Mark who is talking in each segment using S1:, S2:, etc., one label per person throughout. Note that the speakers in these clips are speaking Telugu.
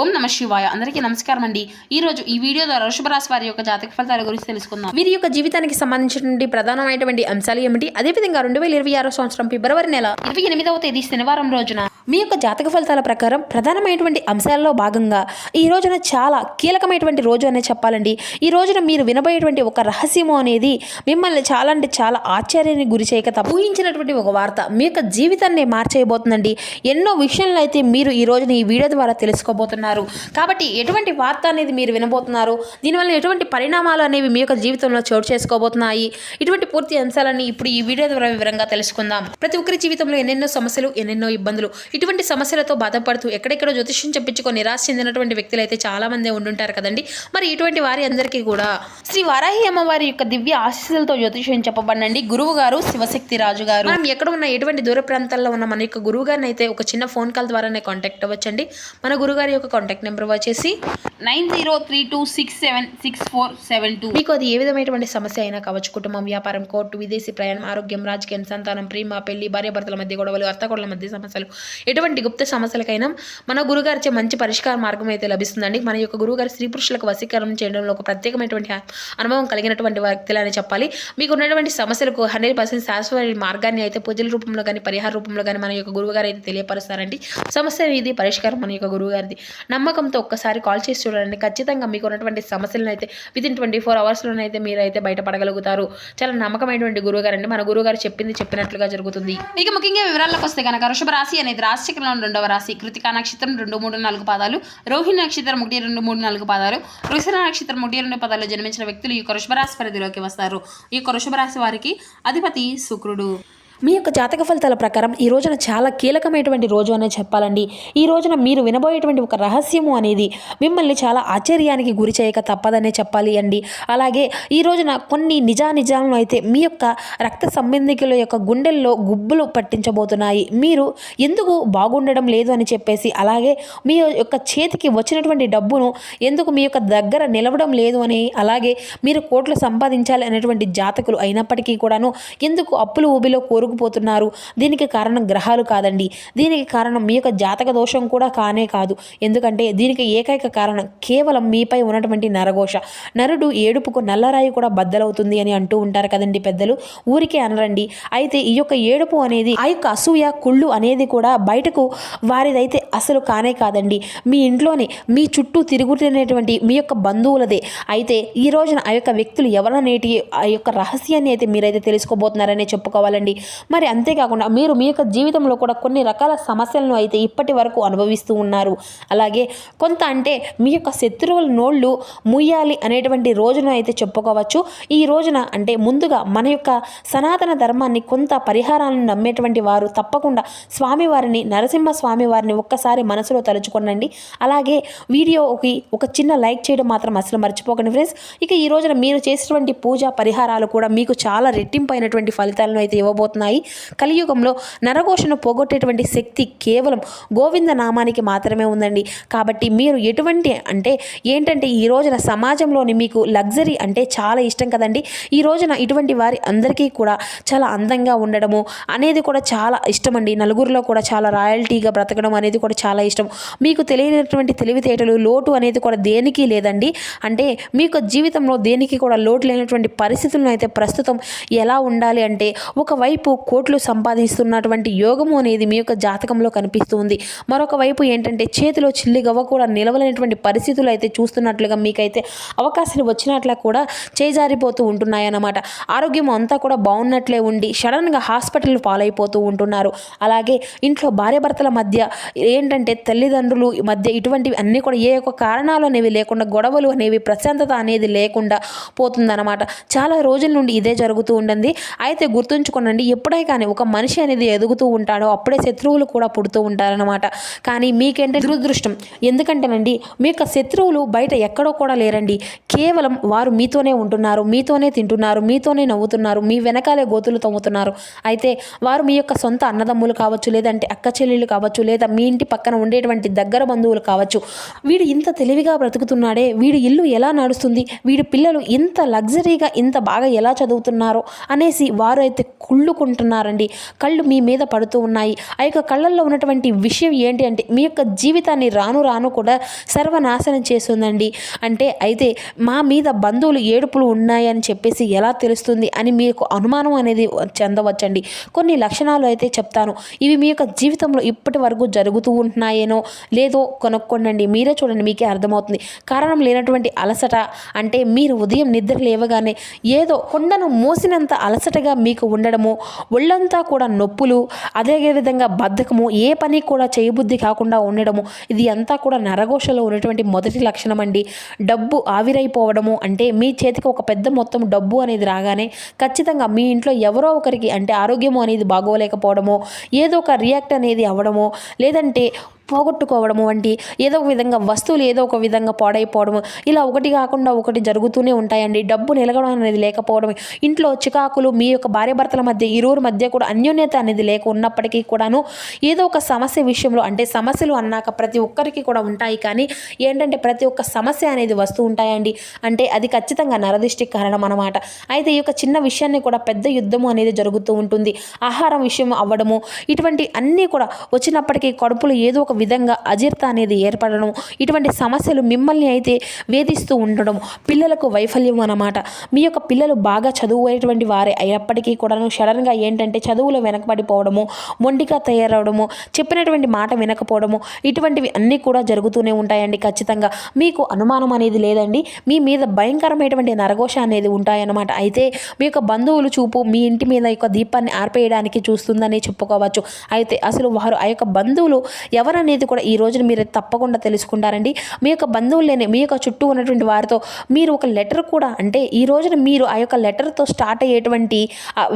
S1: ఓం నమ శివాయ. అందరికీ నమస్కారం అండి. ఈ రోజు ఈ వీడియో ద్వారా వృషభ రాశి వారి యొక్క జాతక ఫలితాల గురించి తెలుసుకుందాం. వీరి యొక్క జీవితానికి సంబంధించినటువంటి ప్రధానమైనటువంటి అంశాలు ఏమిటి, అదేవిధంగా 2026 సంవత్సరం ఫిబ్రవరి నెల 28వ తేదీ శనివారం రోజున మీ యొక్క జాతక ఫలితాల ప్రకారం ప్రధానమైనటువంటి అంశాలలో భాగంగా ఈ రోజున చాలా కీలకమైనటువంటి రోజు అనే చెప్పాలండి. ఈ రోజున మీరు వినబోయేటువంటి ఒక రహస్యము అనేది మిమ్మల్ని చాలా అంటే చాలా ఆశ్చర్యానికి గురి చేయక ఊహించినటువంటి ఒక వార్త మీ యొక్క జీవితాన్ని మార్చేయబోతుందండి. ఎన్నో విషయాలను అయితే మీరు ఈ రోజున ఈ వీడియో ద్వారా తెలుసుకోబోతున్నారు. కాబట్టి ఎటువంటి వార్త అనేది మీరు వినబోతున్నారు, దీనివల్ల ఎటువంటి పరిణామాలు అనేవి మీ యొక్క జీవితంలో చోటు చేసుకోబోతున్నాయి, ఇటువంటి పూర్తి అంశాలన్నీ ఇప్పుడు ఈ వీడియో ద్వారా వివరంగా తెలుసుకుందాం. ప్రతి ఒక్కరి జీవితంలో ఎన్నెన్నో సమస్యలు, ఎన్నెన్నో ఇబ్బందులు, ఇటువంటి సమస్యలతో బాధపడుతూ ఎక్కడెక్కడో జ్యోతిష్యం చెప్పించుకొని నిరాశ చెందినటువంటి వ్యక్తులు అయితే చాలా మంది ఉండుంటారు కదండి. మరి ఇటువంటి వారి అందరికీ కూడా శ్రీ వారాహి అమ్మవారి యొక్క దివ్య ఆశీస్సులతో జ్యోతిష్యం చెప్పబడండి. గురువు గారు శివశక్తి రాజు గారు. మనం ఎక్కడ ఉన్న ఎటువంటి దూర ప్రాంతాల్లో ఉన్న మన యొక్క గురువు గారిని అయితే ఒక చిన్న ఫోన్ కాల్ ద్వారానే కాంటాక్ట్ అవ్వచ్చండి. మన గురుగారి యొక్క కాంటాక్ట్ నెంబర్ వచ్చేసి 9032676472. మీకు అది ఏ విధమైనటువంటి సమస్య అయినా కావచ్చు, కుటుంబం, వ్యాపారం, కోర్టు, విదేశీ ప్రయాణం, ఆరోగ్యం, రాజకీయం, సంతానం, ప్రేమ, పెళ్లి, భార్యాభర్తల మధ్య గొడవలు, అత్తకోడల మధ్య సమస్యలు, ఎటువంటి గుప్త సమస్యలకైనా మన గురుగారిచే మంచి పరిష్కార మార్గం అయితే లభిస్తుందండి. మన యొక్క గురువుగారు స్త్రీ పురుషులకు వశీకరణం చేయడంలో ఒక ప్రత్యేకమైనటువంటి అనుభవం కలిగినటువంటి వ్యక్తులని చెప్పాలి. మీకు ఉన్నటువంటి సమస్యలకు 100% శాశ్వత మార్గాన్ని అయితే పూజల రూపంలో కానీ పరిహార రూపంలో కానీ మన యొక్క గురువుగారు అయితే తెలియపరుస్తారండి. సమస్య ఇది పరిష్కారం మన యొక్క గురువుగారిది. నమ్మకంతో ఒక్కసారి కాల్ చేసి చూడండి. ఖచ్చితంగా మీకు ఉన్నటువంటి సమస్యలను అయితే వితిన్ 24 అవర్స్లోనైతే మీరు అయితే బయటపడగలుగుతారు. చాలా నమ్మకమైనటువంటి గురువుగారు అండి. మన గురువుగారు చెప్పింది చెప్పినట్లుగా జరుగుతుంది. ఇక ముఖ్యంగా వివరాలకు వస్తే కనుక వృషభ రాశి అనేది రాశిచక్రంలో 2వ రాశి. కృతికా నక్షత్రం 2, 3, 4 పాదాలు, రోహిణి నక్షత్రం 1, 2, 3, 4 పాదాలు, వృషభ నక్షత్రం 1, 2 పాదాలు జన్మించిన వ్యక్తులు ఈ యొక్క వృషభ రాశి పరిధిలోకి వస్తారు. ఈ యొక్క వృషభ రాశి వారికి అధిపతి శుక్రుడు. మీ యొక్క జాతక ఫలితాల ప్రకారం ఈ రోజున చాలా కీలకమైనటువంటి రోజు అనే చెప్పాలండి. ఈ రోజున మీరు వినబోయేటువంటి ఒక రహస్యము అనేది మిమ్మల్ని చాలా ఆశ్చర్యానికి గురి చేయక తప్పదనే చెప్పాలి అండి. అలాగే ఈ రోజున కొన్ని నిజాలను అయితే మీ యొక్క రక్త సంబంధికుల యొక్క గుండెల్లో గుబ్బులు పట్టించబోతున్నాయి. మీరు ఎందుకు బాగుండడం లేదు అని చెప్పేసి, అలాగే మీ యొక్క చేతికి వచ్చినటువంటి డబ్బును ఎందుకు మీ యొక్క దగ్గర నిలవడం లేదు అని, అలాగే మీరు కోట్లు సంపాదించాలి అనేటువంటి జాతకులు అయినప్పటికీ కూడాను ఎందుకు అప్పులు ఊబిలో పోతున్నారు. దీనికి కారణం గ్రహాలు కాదండి. దీనికి కారణం మీ యొక్క జాతక దోషం కూడా కానే కాదు. ఎందుకంటే దీనికి ఏకైక కారణం కేవలం మీపై ఉన్నటువంటి నరఘోష. నరుడు ఏడుపుకు నల్లరాయి కూడా బద్దలవుతుంది అని అంటూ ఉంటారు కదండి పెద్దలు. ఊరికే అనరండి. అయితే ఈ యొక్క ఏడుపు అనేది, ఆ యొక్క అసూయ, కుళ్ళు అనేది కూడా బయటకు వారిదైతే అసలు కానే కాదండి. మీ ఇంట్లోనే మీ చుట్టూ తిరుగుతున్నటువంటి మీ యొక్క బంధువులదే. అయితే ఈ రోజున ఆ యొక్క వ్యక్తులు ఎవరనేటి ఆ యొక్క రహస్యాన్ని అయితే మీరైతే తెలుసుకోబోతున్నారనే చెప్పుకోవాలండి. మరి అంతేకాకుండా మీరు మీ యొక్క జీవితంలో కూడా కొన్ని రకాల సమస్యలను అయితే ఇప్పటి వరకు అనుభవిస్తూ ఉన్నారు. అలాగే కొంత అంటే మీ యొక్క శత్రువుల నోళ్ళు ముయ్యాలి అనేటువంటి రోజును అయితే చెప్పుకోవచ్చు. ఈ రోజున అంటే ముందుగా మన యొక్క సనాతన ధర్మాన్ని, కొంత పరిహారాలను నమ్మేటువంటి వారు తప్పకుండా స్వామివారిని, నరసింహ స్వామివారిని ఒక్కసారి మనసులో తలుచుకోనండి. అలాగే వీడియోకి ఒక చిన్న లైక్ చేయడం మాత్రం అసలు మర్చిపోకండి ఫ్రెండ్స్. ఇక ఈ రోజున మీరు చేసేటువంటి పూజా పరిహారాలు కూడా మీకు చాలా రెట్టింపు అయినటువంటి ఫలితాలను అయితే ఇవ్వబోతున్నాయి. కలియుగంలో నరఘోషను పోగొట్టేటువంటి శక్తి కేవలం గోవింద నామానికి మాత్రమే ఉందండి. కాబట్టి మీరు ఎటువంటి అంటే ఏంటంటే ఈ రోజున సమాజంలోని మీకు లగ్జరీ అంటే చాలా ఇష్టం కదండి. ఈ రోజున ఇటువంటి వారి అందరికీ కూడా చాలా అందంగా ఉండడము అనేది కూడా చాలా ఇష్టం అండి. నలుగురిలో కూడా చాలా రాయల్టీగా బ్రతకడం అనేది కూడా చాలా ఇష్టం. మీకు తెలియనటువంటి తెలివితేటలు, లోటు అనేది కూడా దేనికి లేదండి. అంటే మీకు జీవితంలో దేనికి కూడా లోటు లేనటువంటి పరిస్థితులను అయితే ప్రస్తుతం ఎలా ఉండాలి అంటే, ఒకవైపు కోట్లు సంపాదిస్తున్నటువంటి యోగము అనేది మీ యొక్క జాతకంలో కనిపిస్తుంది. మరొక వైపు ఏంటంటే చేతిలో చిల్లిగవ్వ కూడా నిలవలేనటువంటి పరిస్థితులు అయితే చూస్తున్నట్లుగా మీకైతే అవకాశాలు వచ్చినట్లా కూడా చేజారిపోతూ ఉంటున్నాయన్నమాట. ఆరోగ్యం అంతా కూడా బాగున్నట్లే ఉండి సడన్గా హాస్పిటల్ పాలైపోతూ ఉంటున్నారు. అలాగే ఇంట్లో భార్యాభర్తల మధ్య ఏంటంటే తల్లిదండ్రులు మధ్య ఇటువంటివి అన్నీ కూడా ఏ యొక్క కారణాలు అనేవి లేకుండా, గొడవలు అనేవి, ప్రశాంతత అనేది లేకుండా పోతుందన్నమాట. చాలా రోజుల నుండి ఇదే జరుగుతూ ఉంటుంది. అయితే గుర్తుంచుకోనండి, ఎప్పుడై కానీ ఒక మనిషి అనేది ఎదుగుతూ ఉంటాడో అప్పుడే శత్రువులు కూడా పుడుతూ ఉంటారనమాట. కానీ మీకేంటే దురదృష్టం. ఎందుకంటేనండి మీ యొక్క శత్రువులు బయట ఎక్కడో కూడా లేరండి. కేవలం వారు మీతోనే ఉంటున్నారు, మీతోనే తింటున్నారు, మీతోనే నవ్వుతున్నారు, మీ వెనకాలే గోతులు తవ్వుతున్నారు. అయితే వారు మీ యొక్క సొంత అన్నదమ్ములు కావచ్చు, లేదంటే అక్క చెల్లెళ్ళు కావచ్చు, లేదా మీ ఇంటి పక్కన ఉండేటువంటి దగ్గర బంధువులు కావచ్చు. వీడు ఇంత తెలివిగా బ్రతుకుతున్నాడే, వీడి ఇల్లు ఎలా నడుస్తుంది, వీడి పిల్లలు ఇంత లగ్జరీగా ఇంత బాగా ఎలా చదువుతున్నారో అనేసి వారు అయితే కుళ్ళుకుంటూ ఉంటున్నారండి. కళ్ళు మీ మీద పడుతూ ఉన్నాయి. ఆ యొక్క కళ్ళల్లో ఉన్నటువంటి విషయం ఏంటి అంటే మీ యొక్క జీవితాన్ని రాను రాను కూడా సర్వనాశనం చేస్తుందండి. అంటే అయితే మా మీద బంధువులు ఏడుపులు ఉన్నాయని చెప్పేసి ఎలా తెలుస్తుంది అని మీకు అనుమానం అనేది చెందవచ్చండి. కొన్ని లక్షణాలు అయితే చెప్తాను. ఇవి మీ యొక్క జీవితంలో ఇప్పటి వరకు జరుగుతూ ఉంటున్నాయేనో లేదో కొనుక్కోండి. మీరే చూడండి, మీకే అర్థమవుతుంది. కారణం లేనటువంటి అలసట అంటే మీరు ఉదయం నిద్ర లేవగానే ఏదో కొండను మోసినంత అలసటగా మీకు ఉండడము, ఒళ్ళంతా కూడా నొప్పులు, అదేవిధంగా బద్ధకము, ఏ పని కూడా చేయబుద్ధి కాకుండా ఉండడము, ఇది అంతా కూడా నరఘోషలో ఉన్నటువంటి మొదటి లక్షణం అండి. డబ్బు ఆవిరైపోవడము అంటే మీ చేతికి ఒక పెద్ద మొత్తం డబ్బు అనేది రాగానే ఖచ్చితంగా మీ ఇంట్లో ఎవరో ఒకరికి అంటే ఆరోగ్యము అనేది బాగోలేకపోవడము, ఏదో ఒక రియాక్ట్ అనేది అవ్వడము, లేదంటే పోగొట్టుకోవడము వంటి ఏదో ఒక విధంగా వస్తువులు ఏదో ఒక విధంగా పాడైపోవడము, ఇలా ఒకటి కాకుండా ఒకటి జరుగుతూనే ఉంటాయండి. డబ్బు నిలగడం అనేది లేకపోవడం, ఇంట్లో చికాకులు, మీ యొక్క భార్యాభర్తల మధ్య ఇరువురి మధ్య కూడా అన్యోన్యత అనేది లేక ఉన్నప్పటికీ కూడాను ఏదో ఒక సమస్య విషయంలో అంటే సమస్యలు అన్నాక ప్రతి ఒక్కరికి కూడా ఉంటాయి. కానీ ఏంటంటే ప్రతి ఒక్క సమస్య అనేది వస్తూ ఉంటాయండి. అంటే అది ఖచ్చితంగా నరదిష్టికి కారణం అన్నమాట. అయితే ఈ యొక్క చిన్న విషయాన్ని కూడా పెద్ద యుద్ధము అనేది జరుగుతూ ఉంటుంది. ఆహారం విషయం అవ్వడము, ఇటువంటి అన్నీ కూడా వచ్చినప్పటికీ కడుపులో ఏదో ఒక విధంగా అజీర్త అనేది ఏర్పడడం, ఇటువంటి సమస్యలు మిమ్మల్ని అయితే వేధిస్తూ ఉండడం, పిల్లలకు వైఫల్యం అన్నమాట. మీ యొక్క పిల్లలు బాగా చదువుకునేటువంటి వారే అయినప్పటికీ కూడాను సడన్గా ఏంటంటే చదువులో వెనకబడిపోవడము, మొండిగా తయారవడము, చెప్పినటువంటి మాట వినకపోవడము, ఇటువంటివి అన్నీ కూడా జరుగుతూనే ఉంటాయండి. ఖచ్చితంగా మీకు అనుమానం అనేది లేదండి, మీ మీద భయంకరమైనటువంటి నరఘోష అనేది ఉంటాయన్నమాట. అయితే మీ యొక్క బంధువులు చూపు మీ ఇంటి మీద యొక్క దీపాన్ని ఆర్పేయడానికి చూస్తుందని చెప్పుకోవచ్చు. అయితే అసలు వారు ఆ యొక్క బంధువులు ఎవరనేది కూడా ఈ రోజున మీరు తప్పకుండా తెలుసుకుంటారండి. మీ యొక్క బంధువులేనే మీ యొక్క చుట్టూ ఉన్నటువంటి వారితో మీరు ఒక లెటర్ కూడా అంటే ఈ రోజున మీరు ఆ యొక్క లెటర్తో స్టార్ట్ అయ్యేటువంటి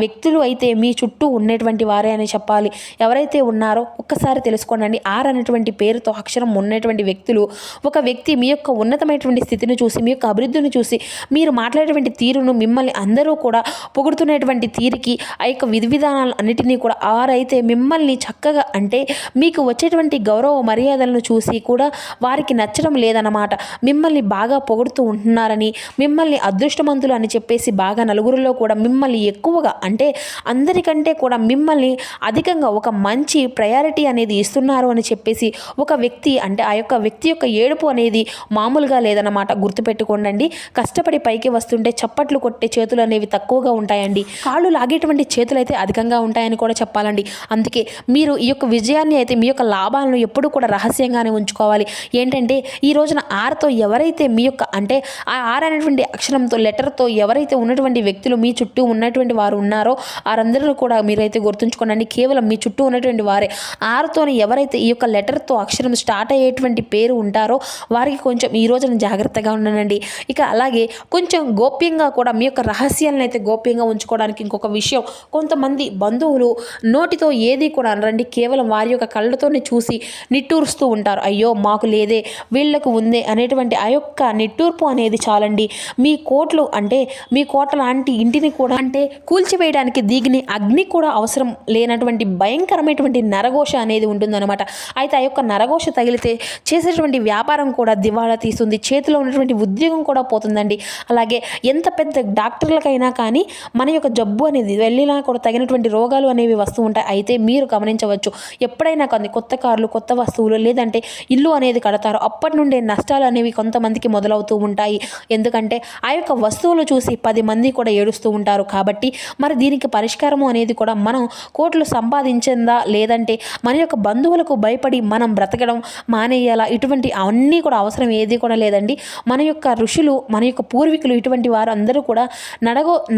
S1: వ్యక్తులు అయితే మీ చుట్టూ ఉన్నటువంటి వారే అని చెప్పాలి. ఎవరైతే ఉన్నారో ఒక్కసారి తెలుసుకోండి. ఆర్ అనేటువంటి పేరుతో అక్షరం ఉన్నటువంటి వ్యక్తులు, ఒక వ్యక్తి మీ యొక్క ఉన్నతమైనటువంటి స్థితిని చూసి, మీ యొక్క అభివృద్ధిని చూసి, మీరు మాట్లాడేటువంటి తీరును మిమ్మల్ని అందరూ కూడా పొగుడుతున్నటువంటి తీరికి ఆ యొక్క విధి విధానాలు అన్నిటినీ కూడా ఆరైతే మిమ్మల్ని చక్కగా అంటే మీకు వచ్చేటువంటి గౌరవ మర్యాదలను చూసి కూడా వారికి నచ్చడం లేదన్నమాట. మిమ్మల్ని బాగా పొగుడుతూ ఉంటున్నారని, మిమ్మల్ని అదృష్టవంతులు అని చెప్పేసి బాగా నలుగురిలో కూడా మిమ్మల్ని ఎక్కువగా అంటే అందరికంటే కూడా మిమ్మల్ని అధికంగా ఒక మంచి ప్రయారిటీ అనేది ఇస్తున్నారు అని చెప్పేసి ఒక వ్యక్తి అంటే ఆ యొక్క వ్యక్తి యొక్క ఏడుపు అనేది మామూలుగా లేదన్నమాట. గుర్తుపెట్టుకోండి. కష్టపడి పైకి వస్తుంటే చప్పట్లు కొట్టే చేతులు అనేవి తక్కువగా ఉంటాయండి. కాళ్ళు లాగేటువంటి చేతులు అయితే అధికంగా ఉంటాయని కూడా చెప్పాలండి. అందుకే మీరు ఈ యొక్క విజయాన్ని అయితే మీ యొక్క లాభాలను ఎప్పుడూ కూడా రహస్యంగానే ఉంచుకోవాలి. ఏంటంటే ఈ రోజున ఆర్తో ఎవరైతే మీ యొక్క అంటే ఆ ఆర్ అనేటువంటి అక్షరంతో లెటర్తో ఎవరైతే ఉన్నటువంటి వ్యక్తులు మీ చుట్టూ ఉన్నటువంటి వారు ఉన్నారో వారందరూ కూడా మీరైతే గుర్తుంచుకోండి. కేవలం మీ చుట్టూ ఉన్నటువంటి వారే. ఆర్తోని ఎవరైతే ఈ యొక్క లెటర్తో అక్షరం స్టార్ట్ అయ్యేటువంటి పేరు ఉంటారో వారికి కొంచెం ఈ రోజున జాగ్రత్తగా ఉండండి. ఇక అలాగే కొంచెం గోప్యంగా కూడా మీ యొక్క రహస్యాలను అయితే గోప్యంగా ఉంచుకోవడానికి ఇంకొక విషయం, కొంతమంది బంధువులు నోటితో ఏది కూడా అనరండి, కేవలం వారి యొక్క కళ్ళతోనే చూసి నిట్టూరుస్తూ ఉంటారు. అయ్యో మాకు లేదే, వీళ్లకు ఉందే అనేటువంటి ఆ యొక్క నిట్టూర్పు అనేది చాలండి మీ కోట్లు అంటే మీ కోట లాంటి ఇంటిని కూడా అంటే కూల్చివేయడానికి దిగిని అగ్ని కూడా అవసరం లేనటువంటి భయంకరమైనటువంటి నరఘోష అనేది ఉంటుందన్నమాట. అయితే ఆ యొక్క నరఘోష తగిలితే చేసేటువంటి వ్యాపారం కూడా దివాళా తీస్తుంది, చేతిలో ఉన్నటువంటి ఉద్యోగం కూడా పోతుందండి. అలాగే ఎంత పెద్ద డాక్టర్లకైనా కానీ మన యొక్క జబ్బు అనేది వెళ్ళినా కూడా తగినటువంటి రోగాలు అనేవి వస్తూ ఉంటాయి. అయితే మీరు గమనించవచ్చు, ఎప్పుడైనా కొన్ని కొత్త కార్లు, కొత్త వస్తువులు లేదంటే ఇల్లు అనేది కడతారు, అప్పటి నుండే నష్టాలు అనేవి కొంతమందికి మొదలవుతూ ఉంటాయి. ఎందుకంటే ఆ యొక్క వస్తువులు చూసి 10 మంది కూడా ఏడుస్తూ ఉంటారు. కాబట్టి మరి దీనికి పరిష్కారము అనేది కూడా మనం కోట్లు సంపాదించిందా లేదంటే మన యొక్క బంధువులకు భయపడి మనం బ్రతకడం మానేయాలా, ఇటువంటి అన్నీ కూడా అవసరం ఏది కూడా లేదండి. మన యొక్క ఋషులు, మన యొక్క పూర్వీకులు ఇటువంటి వారు అందరూ కూడా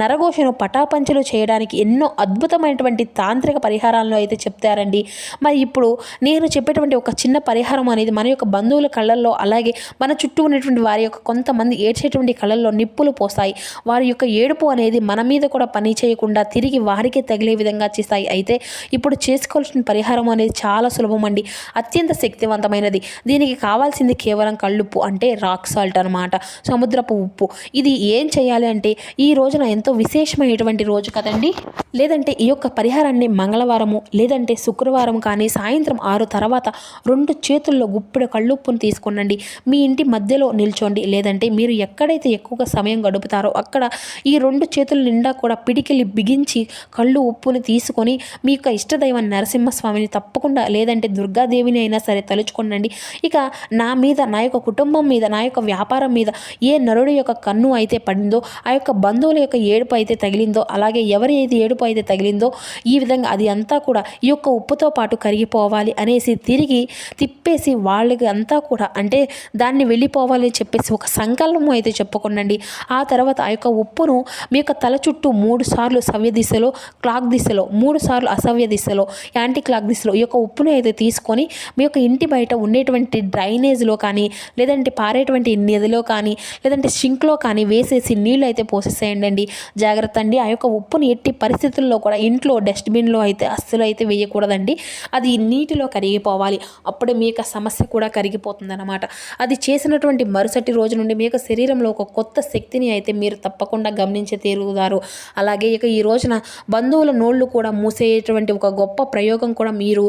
S1: నరఘోషను పటాపంచలు చేయడానికి ఎన్నో అద్భుతమైనటువంటి తాంత్రిక పరిహారాలను అయితే చెప్తారండి. మరి ఇప్పుడు నేను చెప్పేటువంటి ఒక చిన్న పరిహారం అనేది మన యొక్క బంధువుల కళ్ళల్లో అలాగే మన చుట్టూ ఉన్నటువంటి వారి యొక్క కొంతమంది ఏడ్చేటువంటి కళ్ళల్లో నిప్పులు పోస్తాయి. వారి యొక్క ఏడుపు అనేది మన మీద కూడా పని చేయకుండా తిరిగి వారికే తగిలే విధంగా చేస్తాయి. అయితే ఇప్పుడు చేసుకోవాల్సిన పరిహారం అనేది చాలా సులభం అండి, అత్యంత శక్తివంతమైనది. దీనికి కావాల్సింది కేవలం కళ్ళుప్పు అంటే రాక్ సాల్ట్ అనమాట, సముద్రపు ఉప్పు. ఇది ఏం చేయాలి అంటే ఈ రోజున ఎంతో విశేషమైనటువంటి రోజు కదండి, లేదంటే ఈ యొక్క పరిహారాన్ని మంగళవారము లేదంటే శుక్రవారం కానీ సాయంత్రం 6 తర్వాత తర్వాత 2 చేతుల్లో గుప్పెడు కళ్ళుప్పును తీసుకోనండి మీ ఇంటి మధ్యలో నిల్చోండి. లేదంటే మీరు ఎక్కడైతే ఎక్కువగా సమయం గడుపుతారో అక్కడ ఈ 2 చేతుల నిండా కూడా పిడికిలి బిగించి కళ్ళు ఉప్పుని తీసుకొని మీ యొక్క ఇష్టదైవం నరసింహస్వామిని తప్పకుండా లేదంటే దుర్గాదేవిని అయినా సరే తలుచుకోండి. ఇక నా మీద, నా యొక్క కుటుంబం మీద, నా యొక్క వ్యాపారం మీద ఏ నరుడి యొక్క కన్ను అయితే పడిందో, ఆ యొక్క బంధువుల యొక్క ఏడుపు అయితే తగిలిందో, అలాగే ఎవరి అయితే ఏడుపు అయితే తగిలిందో ఈ విధంగా అది అంతా కూడా ఈ యొక్క ఉప్పుతో పాటు కరిగిపోవాలి అనేసి తిరిగి తిప్పేసి వాళ్ళకి అంతా కూడా అంటే దాన్ని వెళ్ళిపోవాలి అని చెప్పేసి ఒక సంకల్పం అయితే చెప్పుకోండి. ఆ తర్వాత ఆ యొక్క ఉప్పును మీ యొక్క తల చుట్టూ 3 సార్లు సవ్య దిశలో, క్లాక్ దిశలో, 3 సార్లు అసవ్య దిశలో, యాంటీ క్లాక్ దిశలో ఈ యొక్క ఉప్పును అయితే తీసుకొని మీ యొక్క ఇంటి బయట ఉండేటువంటి డ్రైనేజ్లో కానీ, లేదంటే పారేటువంటి నదిలో కానీ, లేదంటే సింక్లో కానీ వేసేసి నీళ్ళు అయితే పోసేసేయండి. జాగ్రత్త అండి. ఆ యొక్క ఉప్పుని ఎట్టి పరిస్థితుల్లో కూడా ఇంట్లో డస్ట్బిన్లో అయితే అస్సలు అయితే వేయకూడదండి. అది నీటిలో కరిగిపోవాలి. అప్పుడే మీ యొక్క సమస్య కూడా కరిగిపోతుందన్నమాట. అది చేసినటువంటి మరుసటి రోజు నుండి మీ యొక్క శరీరంలో ఒక కొత్త శక్తిని అయితే మీరు తప్పకుండా గమనించి తీరుతారు. అలాగే ఇక ఈ రోజున బంధువుల నోళ్ళు కూడా మూసేటువంటి ఒక గొప్ప ప్రయోగం కూడా మీరు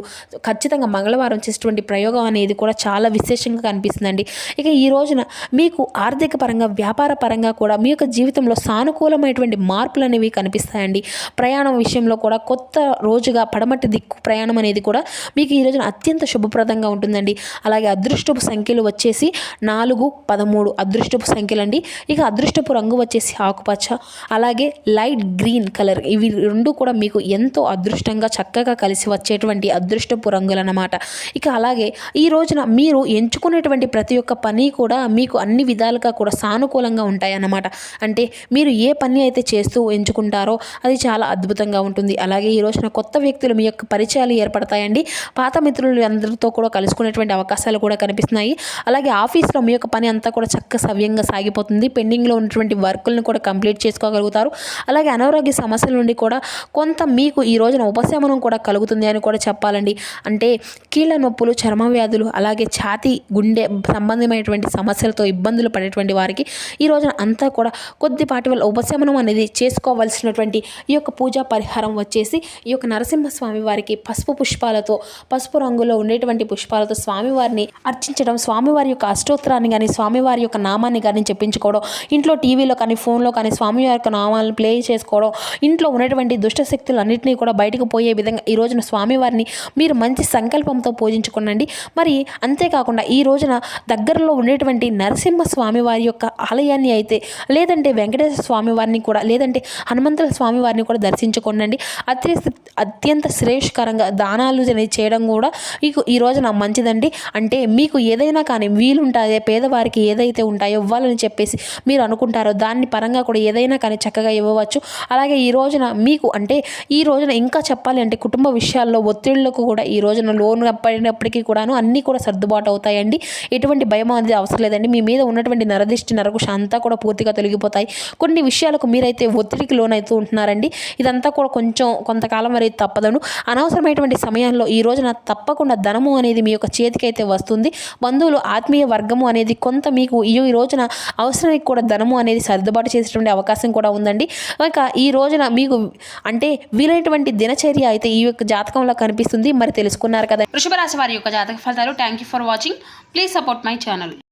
S1: ఖచ్చితంగా మంగళవారం చేసేటువంటి ప్రయోగం అనేది కూడా చాలా విశేషంగా కనిపిస్తుందండి. ఇక ఈ రోజున మీకు ఆర్థిక పరంగా, వ్యాపార పరంగా కూడా మీ యొక్క జీవితంలో సానుకూలమైనటువంటి మార్పులు అనేవి కనిపిస్తాయండి. ప్రయాణం విషయంలో కూడా కొత్త రోజుగా పడమటి దిక్కు ప్రయాణం అనేది కూడా మీకు ఈ రోజున అత్యంత శుభప్రదంగా ఉంటుందండి. అలాగే అదృష్టపు సంఖ్యలు వచ్చేసి 4, 13 అదృష్టపు సంఖ్యలండి. ఇక అదృష్టపు రంగు వచ్చేసి ఆకుపచ్చ, అలాగే లైట్ గ్రీన్ కలర్. ఇవి 2 కూడా మీకు ఎంతో అదృష్టంగా చక్కగా కలిసి వచ్చేటువంటి అదృష్టపు రంగులన్నమాట. ఇక అలాగే ఈ రోజున మీరు ఎంచుకునేటువంటి ప్రతి ఒక్క పని కూడా మీకు అన్ని విధాలుగా కూడా సానుకూలంగా ఉంటాయన్నమాట. అంటే మీరు ఏ పని అయితే చేస్తూ ఎంచుకుంటారో అది చాలా అద్భుతంగా ఉంటుంది. అలాగే ఈ రోజున కొత్త వ్యక్తులు మీ యొక్క పరిచయాలు ఏర్పడతాయండి. పాత మిత్రులు అందరితో కూడా కలుసుకునేటువంటి అవకాశాలు కూడా కనిపిస్తున్నాయి. అలాగే ఆఫీస్లో మీ యొక్క పని అంతా కూడా సవ్యంగా సాగిపోతుంది. పెండింగ్లో ఉన్నటువంటి వర్కులను కూడా కంప్లీట్ చేసుకోగలుగుతారు. అలాగే అనారోగ్య సమస్యల నుండి కూడా కొంత మీకు ఈ రోజున ఉపశమనం కూడా కలుగుతుంది అని కూడా చెప్పాలండి. అంటే కీళ్ళ నొప్పులు, చర్మ వ్యాధులు, అలాగే ఛాతీ, గుండె సంబంధమైనటువంటి సమస్యలతో ఇబ్బందులు పడేటువంటి వారికి ఈ రోజున అంతా కూడా కొద్దిపాటి వల్ల ఉపశమనం అనేది చేసుకోవాల్సినటువంటి ఈ యొక్క పూజా పరిహారం వచ్చేసి ఈ యొక్క నరసింహస్వామి వారికి పసుపు రంగులో ఉండేటువంటి పుష్పాలతో స్వామివారిని అర్చించడం, స్వామివారి యొక్క అష్టోత్తరాన్ని కానీ, స్వామివారి యొక్క నామాన్ని కానీ చెప్పించుకోవడం, ఇంట్లో టీవీలో కానీ, ఫోన్లో కానీ స్వామివారి యొక్క నామాలను ప్లే చేసుకోవడం, ఇంట్లో ఉన్నటువంటి దుష్ట శక్తులన్నింటినీ కూడా బయటకు పోయే విధంగా ఈ రోజున స్వామివారిని మీరు మంచి సంకల్పంతో పూజించుకోండి. మరి అంతేకాకుండా ఈ రోజున దగ్గరలో ఉండేటువంటి నరసింహ స్వామివారి యొక్క ఆలయాన్ని అయితే, లేదంటే వెంకటేశ్వర స్వామివారిని కూడా, లేదంటే హనుమంతుల స్వామివారిని కూడా దర్శించుకోండి. అత్యంత శ్రేష్కరంగా దానాలు అనేది చేయడం కూడా మీకు ఈ రోజున మంచిదండి. అంటే మీకు ఏదైనా కానీ వీలుంటాయో, పేదవారికి ఏదైతే ఉంటాయో ఇవ్వాలని చెప్పేసి మీరు అనుకుంటారో దాన్ని పరంగా కూడా ఏదైనా కానీ చక్కగా ఇవ్వవచ్చు. అలాగే ఈ రోజున మీకు అంటే ఈ రోజున ఇంకా చెప్పాలి అంటే కుటుంబ విషయాల్లో ఒత్తిళ్లకు కూడా ఈ రోజున లోన్ పడినప్పటికీ కూడాను అన్నీ కూడా సర్దుబాటు అవుతాయండి. ఎటువంటి భయం అనేది అవసరం లేదండి. మీ మీద ఉన్నటువంటి నరదిష్టి, నరకుశ అంతా కూడా పూర్తిగా తొలగిపోతాయి. కొన్ని విషయాలకు మీరైతే ఒత్తిడికి లోనవుతూ ఉంటున్నారండి. ఇదంతా కూడా కొంతకాలం అనేది తప్పదను. అనవసరమైనటువంటి సమయంలో ఈ రోజున తప్పకుండా ధనము అనేది మీ యొక్క చేతికైతే వస్తుంది. బంధువులు, ఆత్మీయ వర్గము అనేది కొంత మీకు ఈ రోజున అవసరానికి కూడా ధనము అనేది సర్దుబాటు చేసేటువంటి అవకాశం కూడా ఉందండి. ఇక ఈ రోజున మీకు అంటే వీలైనటువంటి దినచర్య అయితే ఈ యొక్క జాతకంలో కనిపిస్తుంది. మరి తెలుసుకున్నారు కదా వృషభ రాశి వారి యొక్క జాతక ఫలితాలు. Thank you for watching. Please support my channel.